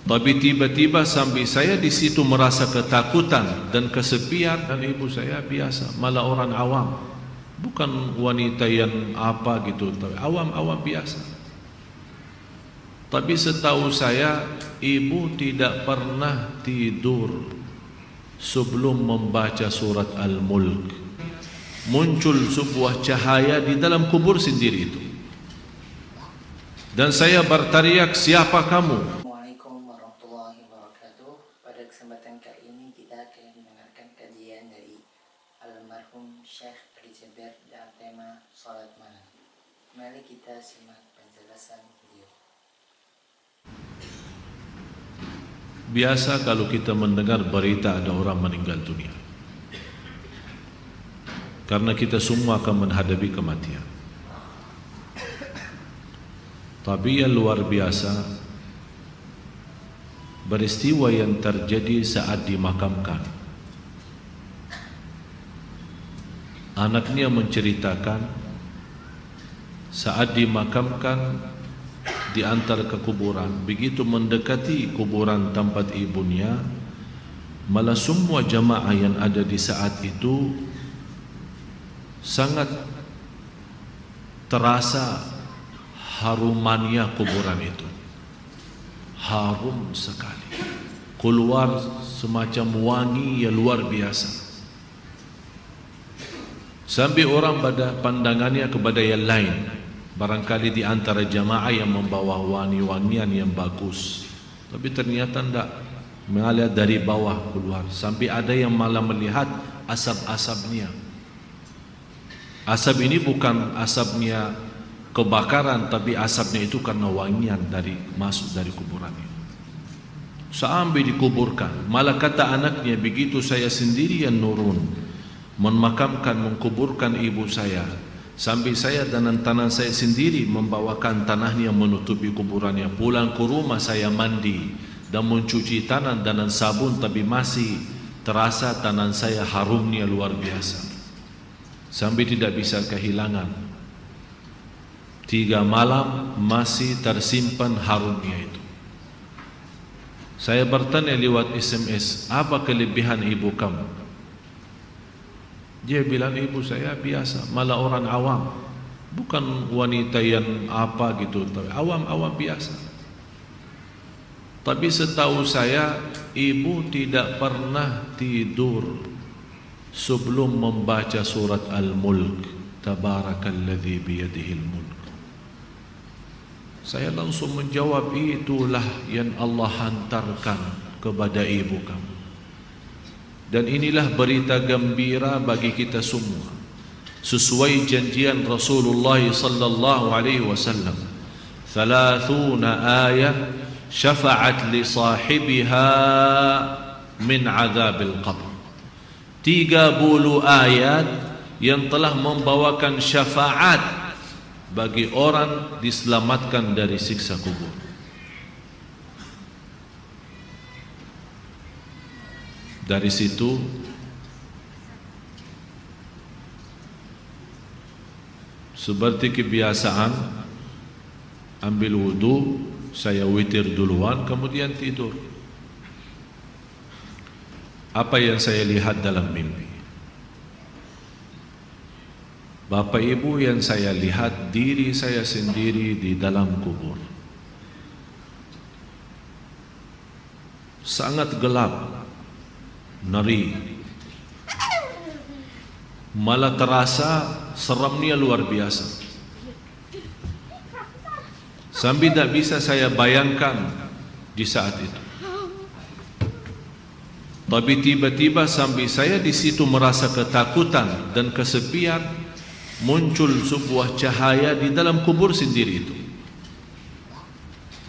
Tapi tiba-tiba sambil saya di situ merasa ketakutan dan kesepian, dan ibu saya biasa, malah orang awam, bukan wanita yang apa gitu, tapi awam-awam biasa. Tapi setahu saya, ibu tidak pernah tidur sebelum membaca surat Al-Mulk. Muncul sebuah cahaya di dalam kubur sendiri itu, dan saya berteriak, siapa kamu? Assalamualaikum warahmatullahi wabarakatuh. Pada kesempatan kali ini kita akan mendengarkan kajian dari almarhum Syekh Ali Jaber dan tema salat malam. Mari kita simak penjelasan beliau. Biasa kalau kita mendengar berita ada orang meninggal dunia, karena kita semua akan menghadapi kematian. Tapi yang luar biasa, peristiwa yang terjadi saat dimakamkan. Anaknya menceritakan saat dimakamkan diantar ke kuburan, begitu mendekati kuburan tempat ibunya, malah semua jamaah yang ada di saat itu sangat terasa harumannya kuburan itu. Harum sekali, keluar semacam wangi yang luar biasa, sampai orang pada pandangannya kepada yang lain, barangkali di antara jamaah yang membawa wangi-wangian yang bagus, tapi ternyata tidak, mengalir dari bawah keluar, sampai ada yang malah melihat asap-asapnya. Asap ini bukan asapnya kebakaran, tapi asapnya itu karena wangian dari masuk dari kuburannya. Sampai dikuburkan, malah kata anaknya, begitu saya sendiri yang nurun memakamkan, mengkuburkan ibu saya, sampai saya dan tanah saya sendiri membawakan tanahnya menutupi kuburannya. Pulang ke rumah saya mandi dan mencuci tangan dengan sabun, tapi masih terasa tangan saya harumnya luar biasa, sampai tidak bisa kehilangan. 3 malam masih tersimpan harumnya itu. Saya bertanya lewat SMS, apa kelebihan ibu kamu? Dia bilang, ibu saya biasa, malah orang awam, bukan wanita yang apa gitu, tapi awam-awam biasa. Tapi setahu saya, ibu tidak pernah tidur sebelum membaca surat Al-Mulk. Tabarakalladzi biyadihil mulk. Saya langsung menjawab, itulah yang Allah hantarkan kepada ibu kamu. Dan inilah berita gembira bagi kita semua, sesuai janjian Rasulullah sallallahu alaihi wasallam. 30 ayat syafa'at li sahibiha min azabil qabr. 30 ayat yang telah membawakan syafaat bagi orang diselamatkan dari siksa kubur. Dari situ seperti kebiasaan, ambil wudu, saya witir duluan, kemudian tidur. Apa yang saya lihat dalam mimpi? Bapak Ibu, yang saya lihat diri saya sendiri di dalam kubur. Sangat gelap, ngeri, malah terasa seramnya luar biasa, sampai tidak bisa saya bayangkan di saat itu. Tapi tiba-tiba sampai saya di situ merasa ketakutan dan kesepian, muncul sebuah cahaya di dalam kubur sendiri itu,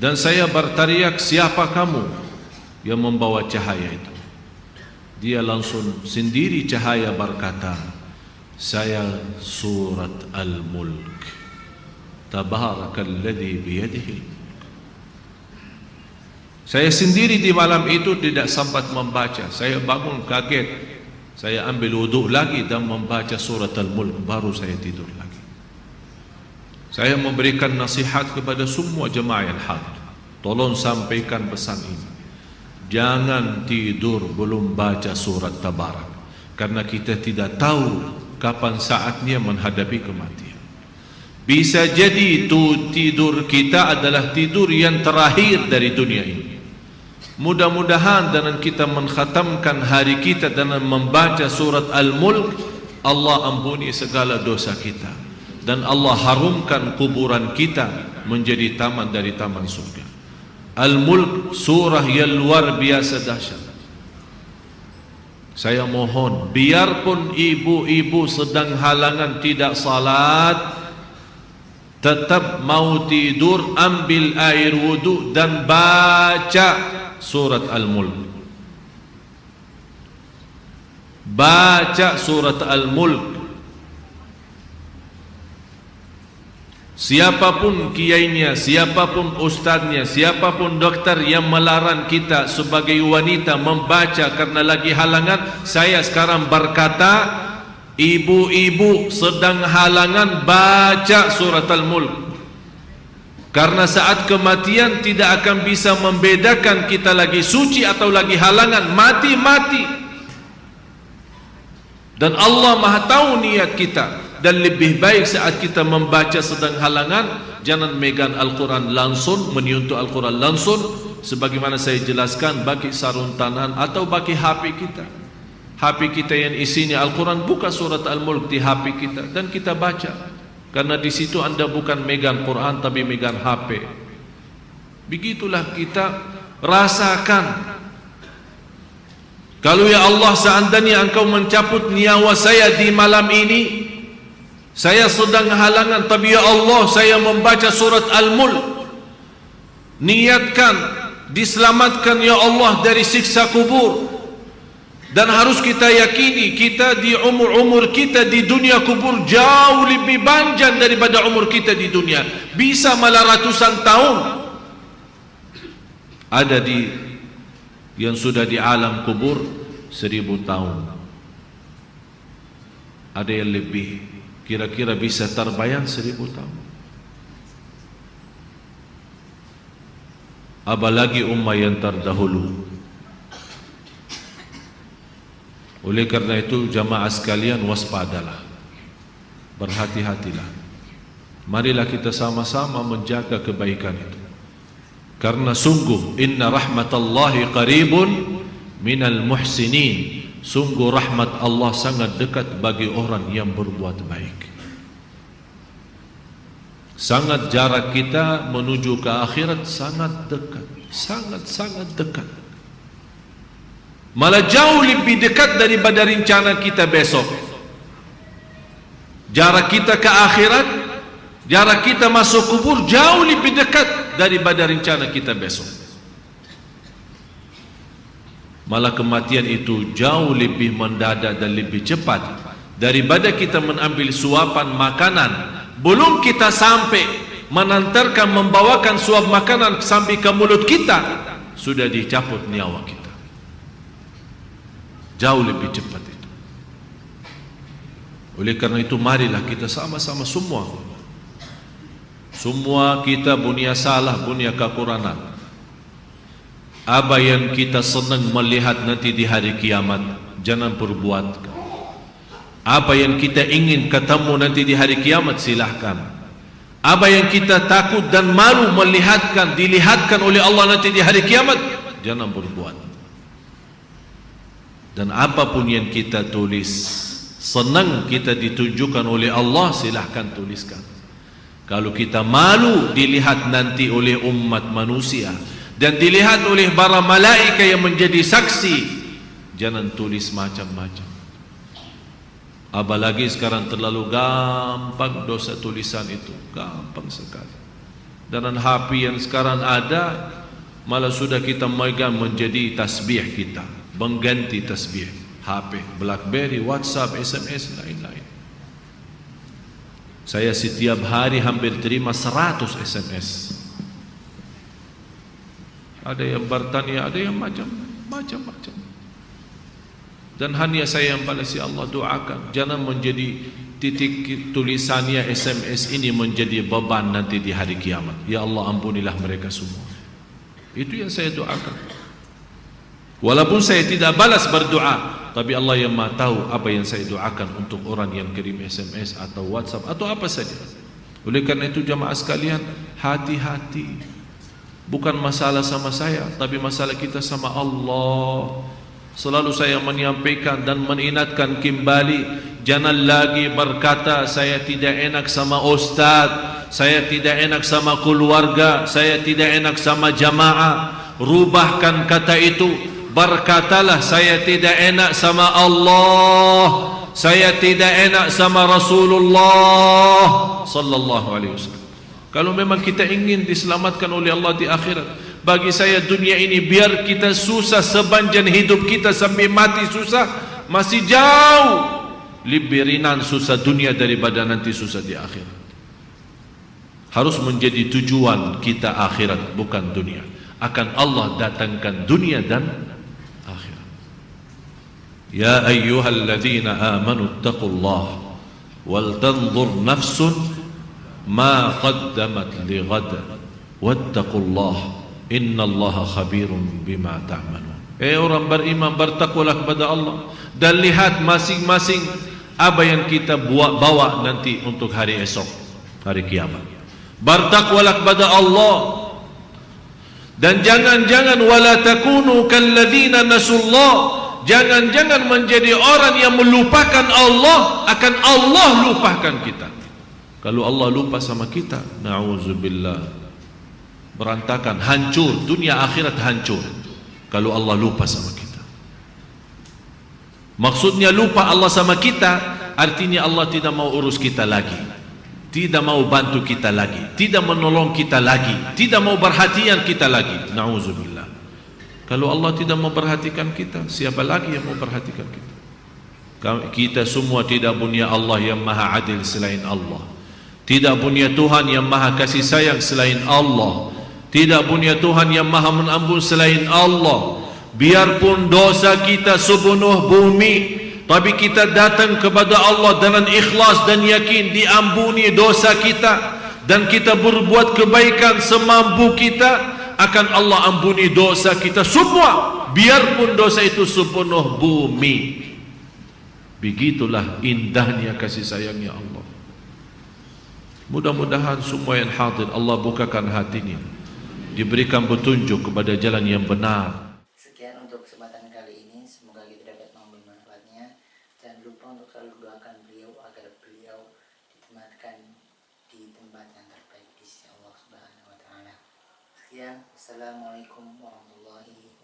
dan saya berteriak, siapa kamu yang membawa cahaya itu? Dia langsung sendiri cahaya berkata, saya surat Al-Mulk. Tabarakalladzi biyadihi. Saya sendiri di malam itu tidak sempat membaca. Saya bangun kaget, saya ambil wudhu lagi dan membaca surat Al-Mulk, baru saya tidur lagi. Saya memberikan nasihat kepada semua jemaah yang hadir. Tolong sampaikan pesan ini. Jangan tidur belum baca surat Tabarak, karena kita tidak tahu kapan saatnya menghadapi kematian. Bisa jadi itu tidur kita adalah tidur yang terakhir dari dunia ini. Mudah-mudahan dengan kita mengkhatamkan hari kita dengan membaca surat Al-Mulk, Allah ampuni segala dosa kita, dan Allah harumkan kuburan kita menjadi taman dari taman surga. Al-Mulk surah yang luar biasa dahsyat. Saya mohon, biarpun ibu-ibu sedang halangan tidak salat, tetap mau tidur, ambil air wudu dan baca surat Al-Mulk. Baca surat Al-Mulk. Siapapun kiainya, siapapun ustaznya, siapapun dokter yang melarang kita sebagai wanita membaca karena lagi halangan, saya sekarang berkata, ibu-ibu sedang halangan, baca surat Al-Mulk. Karena saat kematian tidak akan bisa membedakan kita lagi suci atau lagi halangan. Mati-mati. Dan Allah Maha tahu niat kita. Dan lebih baik saat kita membaca sedang halangan, jangan megang Al-Quran langsung, menyentuh Al-Quran langsung, sebagaimana saya jelaskan, bagi sarung tangan atau bagi HP kita. HP kita yang isinya Al-Quran, buka surat Al-Mulk di HP kita dan kita baca. Karena di situ anda bukan megang Quran tapi megang HP. Begitulah kita rasakan. Kalau ya Allah, seandainya engkau mencabut nyawa saya di malam ini, saya sedang halangan, tapi ya Allah saya membaca surat Al-Mulk, niatkan diselamatkan ya Allah dari siksa kubur. Dan harus kita yakini, kita di umur kita di dunia kubur jauh lebih panjang daripada umur kita di dunia. Bisa malah ratusan tahun. Ada di yang sudah di alam kubur 1000 tahun. Ada yang lebih, kira-kira bisa terbayang 1000 tahun. Apalagi ummah yang terdahulu. Oleh karena itu jamaah sekalian, waspadalah, berhati-hatilah. Marilah kita sama-sama menjaga kebaikan itu. Karena sungguh inna rahmatallahi qaribun minal muhsinin. Sungguh rahmat Allah sangat dekat bagi orang yang berbuat baik. Sangat jarak kita menuju ke akhirat sangat dekat, sangat-sangat dekat. Malah jauh lebih dekat daripada rencana kita besok. Jarak kita ke akhirat, jarak kita masuk kubur jauh lebih dekat daripada rencana kita besok. Malah kematian itu jauh lebih mendadak dan lebih cepat daripada kita mengambil suapan makanan. Belum kita sampai menantarkan, membawakan suap makanan sampai ke mulut kita, sudah dicabut nyawa kita. Jauh lebih cepat itu. Oleh karena itu marilah kita sama-sama semua kita punya salah, punya kekurangan. Apa yang kita senang melihat nanti di hari kiamat, jangan perbuat. Apa yang kita ingin ketemu nanti di hari kiamat, silahkan. Apa yang kita takut dan malu dilihatkan oleh Allah nanti di hari kiamat, jangan berbuat. Dan apapun yang kita tulis, senang kita ditunjukkan oleh Allah, silahkan tuliskan. Kalau kita malu dilihat nanti oleh umat manusia dan dilihat oleh para malaikat yang menjadi saksi, jangan tulis macam-macam. Apalagi sekarang terlalu gampang dosa tulisan itu, gampang sekali. Dan HP yang sekarang ada, malah sudah kita megang menjadi tasbih kita, mengganti tasbih. HP, BlackBerry, WhatsApp, SMS, lain-lain. Saya setiap hari hampir terima 100 SMS. Ada yang bertanya, ada yang macam-macam. Dan hanya saya yang balas, ya Allah doakan, jangan menjadi titik tulisannya SMS ini menjadi beban nanti di hari kiamat. Ya Allah ampunilah mereka semua. Itu yang saya doakan. Walaupun saya tidak balas berdoa, tapi Allah yang Maha tahu apa yang saya doakan untuk orang yang kirim SMS atau WhatsApp atau apa saja. Oleh karena itu jamaah sekalian, hati-hati. Bukan masalah sama saya, tapi masalah kita sama Allah. Selalu saya menyampaikan dan mengingatkan kembali, jangan lagi berkata saya tidak enak sama ustaz, saya tidak enak sama keluarga, saya tidak enak sama jamaah. Rubahkan kata itu, berkatalah saya tidak enak sama Allah, saya tidak enak sama Rasulullah sallallahu alaihi wasallam. Kalau memang kita ingin diselamatkan oleh Allah di akhirat, bagi saya dunia ini biar kita susah sepanjang hidup kita sampai mati susah, masih jauh lebih ringan susah dunia daripada nanti susah di akhirat. Harus menjadi tujuan kita akhirat, bukan dunia. Akan Allah datangkan dunia dan akhirat. Ya ayyuhalladzina amanu taqullaha wal tanzur nafsun ma qaddamat lighad wattaqullaha innallaha khabirun bima ta'malun. Orang beriman, bertakwalah kepada Allah dan lihat masing-masing apa yang kita bawa nanti untuk hari esok, hari kiamat. Bertakwalah kepada Allah dan jangan-jangan wala takunu kalladzina nasullah. Jangan-jangan menjadi orang yang melupakan Allah, akan Allah lupakan kita. Kalau Allah lupa sama kita, na'udzubillah, berantakan, hancur, dunia akhirat hancur kalau Allah lupa sama kita. Maksudnya lupa Allah sama kita, artinya Allah tidak mau urus kita lagi, tidak mau bantu kita lagi, tidak menolong kita lagi, tidak mau perhatian kita lagi. Na'udzubillah. Kalau Allah tidak mau perhatikan kita, siapa lagi yang mau perhatikan kita? Kita semua tidak punya Allah yang maha adil selain Allah, tidak punya Tuhan yang maha kasih sayang selain Allah, tidak punya Tuhan yang maha mengampun selain Allah. Biarpun dosa kita sepenuh bumi, tapi kita datang kepada Allah dengan ikhlas dan yakin diampuni dosa kita, dan kita berbuat kebaikan semampu kita, akan Allah ampuni dosa kita semua, biarpun dosa itu sepenuh bumi. Begitulah indahnya kasih sayangnya Allah. Mudah-mudahan semua yang hadir Allah bukakan hatinya, diberikan petunjuk kepada jalan yang benar. Sekian untuk kesempatan kali ini, semoga kita dapat mengambil manfaatnya. Jangan lupa untuk selalu doakan beliau agar beliau ditempatkan di tempat yang terbaik di sisi Allah Subhanahu wa taala. Sekian, assalamualaikum warahmatullahi wabarakatuh.